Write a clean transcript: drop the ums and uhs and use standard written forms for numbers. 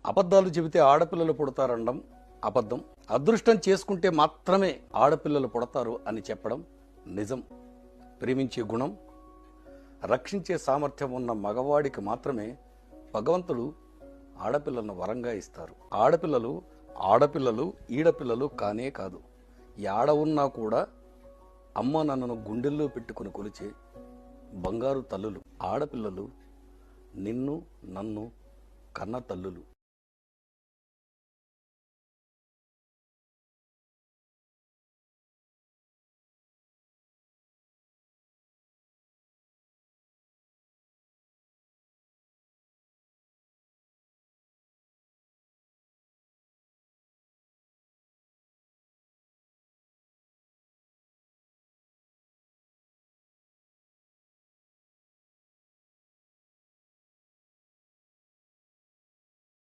అబద్ధాలు చెబితే ఆడపిల్లలు పుడతారనడం అబద్ధం. అదృష్టం చేసుకుంటే మాత్రమే ఆడపిల్లలు పుడతారు అని చెప్పడం నిజం. ప్రేమించే గుణం, రక్షించే సామర్థ్యం ఉన్న మగవాడికి మాత్రమే భగవంతుడు ఆడపిల్లలను వరంగా ఇస్తారు. ఆడపిల్లలు ఈడపిల్లలు కానే కాదు. యాడ ఉన్నా కూడా అమ్మ నన్ను గుండెల్లో పెట్టుకుని కొలిచే బంగారు తల్లులు. ఆడపిల్లలు నిన్ను నన్ను కన్న తల్లులు.